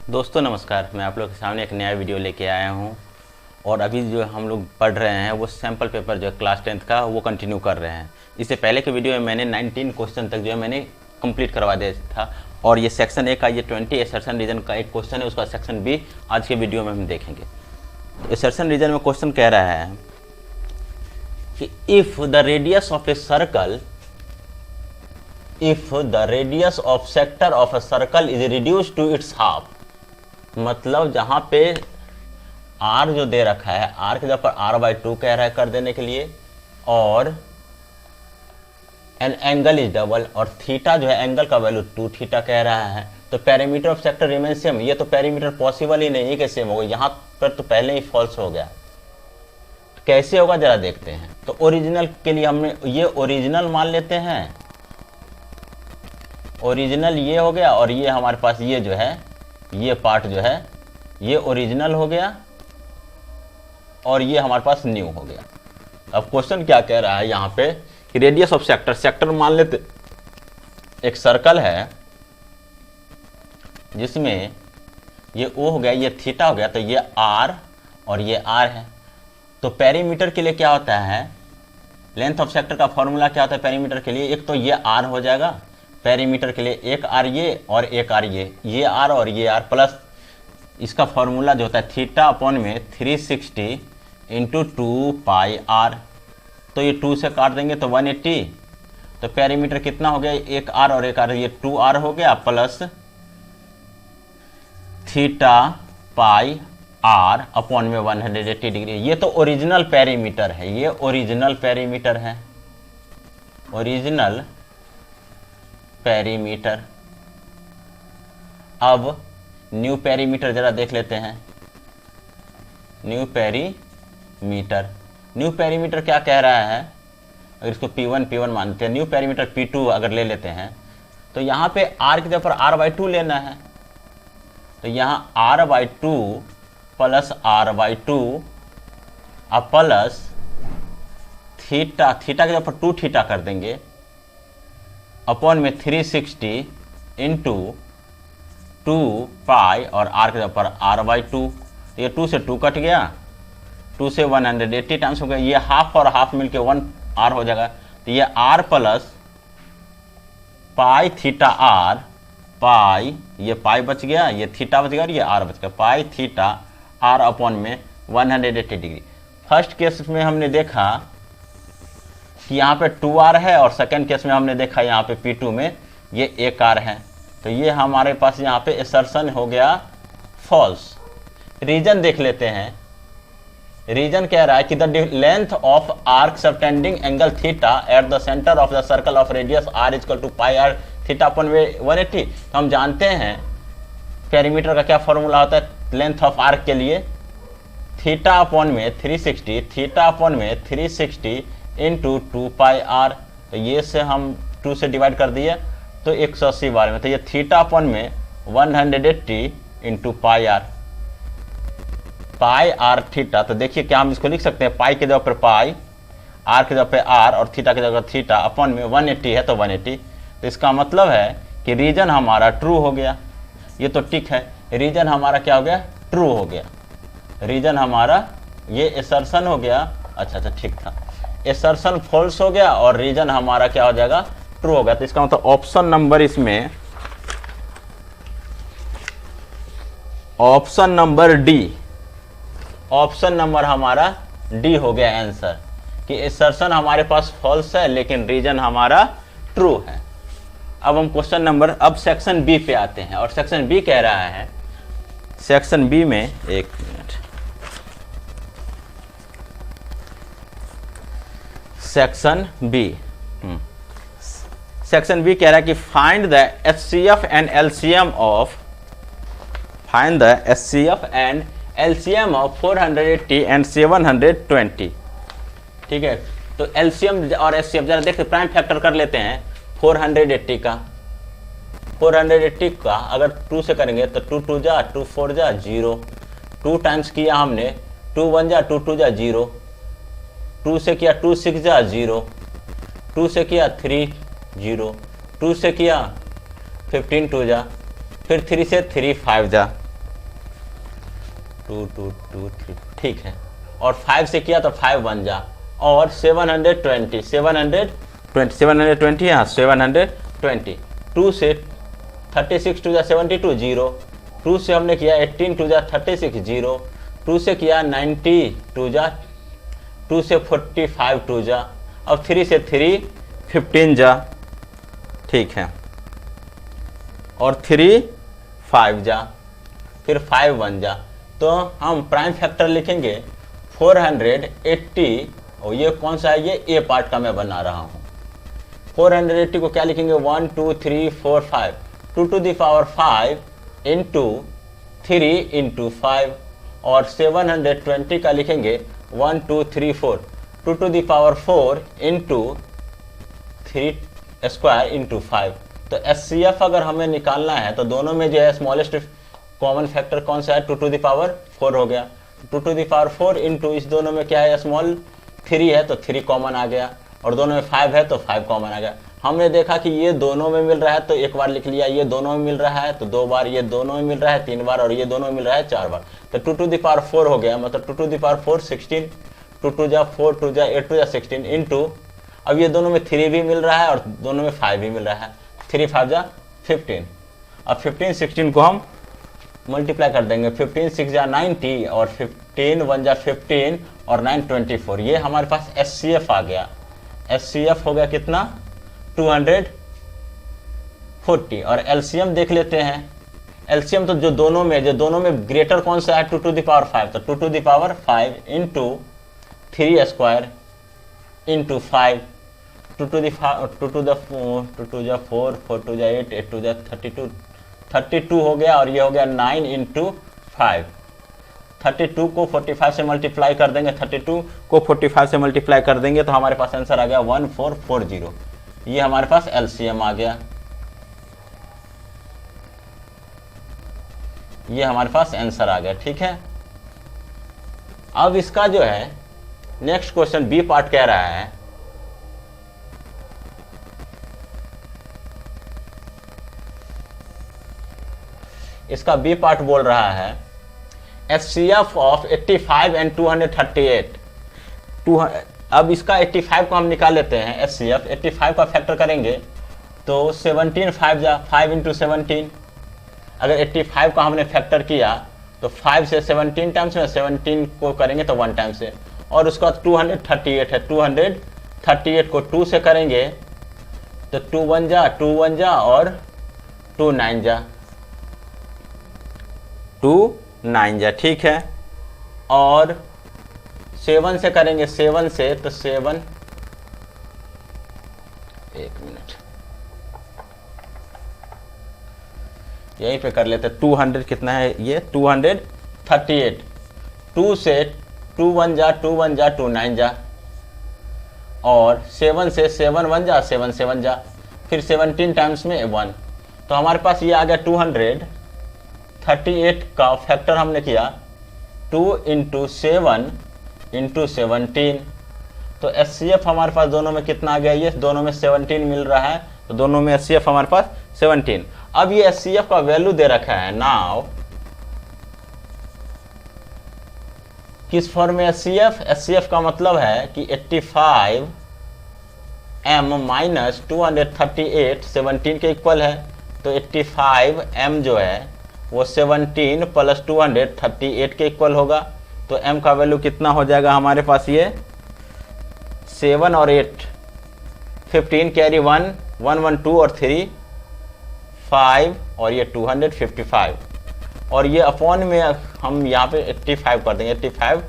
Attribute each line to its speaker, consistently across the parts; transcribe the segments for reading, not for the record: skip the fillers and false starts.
Speaker 1: दोस्तों नमस्कार, मैं आप लोग के सामने एक नया वीडियो लेके आया हूँ। और अभी जो हम लोग पढ़ रहे हैं वो सैम्पल पेपर जो है क्लास 10th का वो कंटिन्यू कर रहे हैं। इससे पहले के वीडियो में मैंने 19 क्वेश्चन तक जो है मैंने कंप्लीट करवा दिया था। और ये सेक्शन ए का ये 20 असर्शन रीजन का एक क्वेश्चन है, उसका सेक्शन बी आज के वीडियो में हम देखेंगे। तो असर्शन रीजन में क्वेश्चन कह रहा है कि if the radius of a circle if the radius of sector of a circle is reduced to its half, मतलब जहां पे r जो दे रखा है, r के जगह पर r/2 कह रहा है कर देने के लिए, और एन एंगल इज डबल, और थीटा जो है एंगल का वैल्यू 2 थीटा कह रहा है, तो perimeter of sector remain same. ये तो पेरीमीटर पॉसिबल ही नहीं है कि सेम होगा, यहाँ पर तो पहले ही फॉल्स हो गया। तो कैसे होगा जरा देखते हैं। तो ओरिजिनल के लिए हमने ये ओरिजिनल मान लेते हैं, ओरिजिनल ये हो गया, और ये हमारे पास ये जो है ये पार्ट जो है ये ओरिजिनल हो गया, और ये हमारे पास न्यू हो गया। अब क्वेश्चन क्या कह रहा है यहाँ पे कि रेडियस ऑफ सेक्टर, सेक्टर मान लेते एक सर्कल है जिसमें ये ओ हो गया, ये थीटा हो गया, तो ये आर और ये आर है। तो पेरीमीटर के लिए क्या होता है, लेंथ ऑफ सेक्टर का फॉर्मूला क्या होता है पेरीमीटर के लिए, एक तो ये आर हो जाएगा पेरीमीटर के लिए, एक आर ये और एक आर ये आर और ये आर, प्लस इसका फॉर्मूला जो होता है थीटा अपॉन में 360 इंटू 2 पाई आर। तो ये 2 से काट देंगे तो 180, तो पेरीमीटर कितना हो गया, एक आर और एक आर, ये 2 आर हो गया, plus theta pi r upon में 180 डिग्री। ये तो ओरिजिनल पेरीमीटर है, ये ओरिजिनल पेरीमीटर है, ओरिजिनल पेरीमीटर। अब न्यू पेरीमीटर जरा देख लेते हैं। न्यू पेरीमीटर, न्यू पेरीमीटर क्या कह रहा है, अगर इसको P1 मानते हैं, न्यू पेरीमीटर P2 अगर ले लेते हैं, तो यहाँ पे R की जगह पर R/2 लेना है, तो यहाँ R/2 प्लस R/2 अब प्लस थीटा, थीटा की जगह पर 2 थीटा कर देंगे, अपॉन में 360 इंटू 2 पाई और आर के जगह पर R/2। ये 2 से 2 कट गया, 2 से 180 टाइम्स हो गया, ये हाफ और हाफ मिलके 1 आर हो जाएगा। तो ये R plus pi theta R, pi ये पाई बच गया, ये थीटा बच गया और ये आर बच गया, पाई थीटा आर अपॉन में 180 डिग्री। फर्स्ट केस में हमने देखा कि यहाँ पे 2r है, और सेकंड केस में हमने देखा यहाँ पे P2 में ये 1r है। तो ये हमारे पास यहाँ पे असर्शन हो गया फॉल्स। रीजन देख लेते हैं। रीजन कह रहा है कि the length of arc subtending angle theta at the centre of the circle of radius r equal to pi r theta upon 180। तो हम जानते हैं पेरीमीटर का क्या फॉर्मूला होता है लेंथ ऑफ आर्क के लिए, थीटा अपॉन में 360, थीटा अपॉन में 360 इंटू 2 पाई आर। तो ये से हम 2 से डिवाइड कर दिए तो 180 बार में, तो ये थीटा अपॉन में 180 into pi r, pi r theta. तो देखिए क्या हम इसको लिख सकते हैं, पाई के जगह पर पाई, आर के जगह पर आर और थीटा के जगह थीटा, अपॉन में 180 है तो 180। तो इसका मतलब है कि रीजन हमारा ट्रू हो गया। ये तो टिक है, रीजन हमारा क्या हो गया, ट्रू हो गया, रीजन हमारा ये असर्शन हो गया। अच्छा ठीक था, असर्शन फॉल्स हो गया और रीजन हमारा क्या हो जाएगा, ट्रू हो गया। तो इसका मतलब ऑप्शन नंबर इसमें, option number D, option number हमारा डी हो गया आंसर, कि असर्शन हमारे पास फॉल्स है लेकिन रीजन हमारा ट्रू है। अब हम क्वेश्चन नंबर, अब सेक्शन बी पे आते हैं, और सेक्शन बी कह रहा है, सेक्शन बी में एक मिनट, सेक्शन बी, सेक्शन बी कह रहा है कि find the HCF and LCM of, find the HCF and LCM of 480 and 720। ठीक है, तो LCM और HCF जरा देखते, प्राइम फैक्टर कर लेते हैं 480 का, 480 का अगर 2 से करेंगे तो 2 2 जा 2 4 जा 0, 2 टाइम्स किया हमने, 2 1 जा 2 2 जा 0, 2 से किया 2 6 जा 0, 2 से किया 3 0, 2 से किया 15 2 जा, फिर 3 से 3 5 जा, 2 2 2 3, ठीक है। और 5 से किया तो 5 बन जा, और 720 हाँ 720। 2 से 36 टू जा 72 0, 2 से हमने किया 18 टू जा 36 0, 2 से किया 90 टू जा, 2 से 45 टू जा, अब 3 से 3 15 जा, ठीक है, और 3 5 जा, फिर 5 बन जा। तो हम प्राइम फैक्टर लिखेंगे 480, और ये कौन सा है, ये ए पार्ट का मैं बना रहा हूँ। 480 को क्या लिखेंगे, 1 2 3 4 5, 2 to the power 5 into 3 into 5, और 720 का लिखेंगे 1 2 3 4, 2 to the power 4 into 3 square into 5। तो एचसीएफ अगर हमें निकालना है तो दोनों में जो है स्मॉलेस्ट कॉमन फैक्टर कौन सा है, 2 to the power 4 हो गया। 2 to the power 4 इंटू इस दोनों में क्या है, स्मॉल 3 है तो 3 कॉमन आ गया, और दोनों में 5 है तो 5 कॉमन आ गया। हमने देखा कि ये दोनों में मिल रहा है तो एक बार लिख लिया, ये दोनों में मिल रहा है तो 2 बार, ये दोनों में मिल रहा है 3 बार, और ये दोनों में मिल रहा है 4 बार। तो 2 to the power 4 हो गया, मतलब 2 to the power 4 16, 2 2 जा 4 2 जा 8 2 जा 16 इंटू, अब ये दोनों में 3 भी मिल रहा है और दोनों में 5 भी मिल रहा है, 3 5 जा 15। अब 15 16 को हम मल्टीप्लाई कर देंगे, 15 6 जा 90, और 15 1 जा 15, और 9 24। ये हमारे पास एचसीएफ आ गया। एचसीएफ हो गया कितना, 240। और एलसीएम देख लेते हैं। एलसीएम तो जो दोनों में ग्रेटर कौन सा है, 2 to the power 5, तो 2 to the power 5 into 3 square into 5, 2 to the 4 4 2 जा 8 8 2 जा 32 हो गया, और ये हो गया 9 इंटू 5। 32 को 45 से मल्टीप्लाई कर देंगे, 32 को 45 से मल्टीप्लाई कर देंगे तो हमारे पास आंसर आ गया 1440। ये हमारे पास एलसीएम आ गया, ये हमारे पास आंसर आ गया, ठीक है। अब इसका जो है नेक्स्ट क्वेश्चन बी पार्ट कह रहा है, इसका बी पार्ट बोल रहा है एचसीएफ ऑफ 85 एंड 238। अब इसका 85 को हम निकाल लेते हैं। एचसीएफ 85 का फैक्टर करेंगे तो 17 5 जा 5 इंटू 17। अगर 85 का हमने फैक्टर किया तो 5 से 17 टाइम्स में, 17 को करेंगे तो 1 टाइम से, और उसका 238 है, 238 को 2 से करेंगे तो 2 1 जा और 2 9 जा, 2 9 जा, ठीक है। और 7 से करेंगे, 7 से तो 7, एक मिनट यहीं पे कर लेते, 200 कितना है ये, 238। 2 से 2 1 जा 2 1 जा 2 9 जा, और 7 से 7 1 जा 7 7 जा, फिर 17 टाइम्स में 1, तो हमारे पास ये आ गया 238 का फैक्टर हमने किया 2 इंटू 7 इंटू 17। तो एचसीएफ हमारे पास दोनों में कितना आ गया, ये दोनों में 17 मिल रहा है, तो दोनों में एचसीएफ हमारे पास 17। अब ये एचसीएफ का वैल्यू दे रखा है, नाउ किस फॉर्म में एचसीएफ, एचसीएफ का मतलब है कि 85 m माइनस 238 17 के इक्वल है, तो 85 m जो है वो 17 प्लस 238 के इक्वल होगा। तो m का वैल्यू कितना हो जाएगा हमारे पास, ये 7 और 8 15 कैरी 1 1 1 2 और 3 5, और ये 255, और ये अपॉन में हम यहाँ पे 85 कर देंगे, 85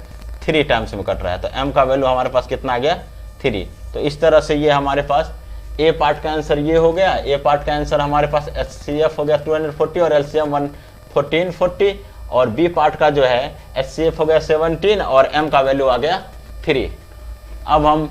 Speaker 1: 3 टाइम्स में कट रहा है, तो m का वैल्यू हमारे पास कितना आ गया 3। तो इस तरह से ये हमारे पास ए पार्ट का आंसर ये हो गया। ए पार्ट का आंसर हमारे पास एचसीएफ हो गया 240 और एलसीएम 1440, और बी पार्ट का जो है एचसीएफ हो गया 17 और एम का वैल्यू आ गया 3। अब हम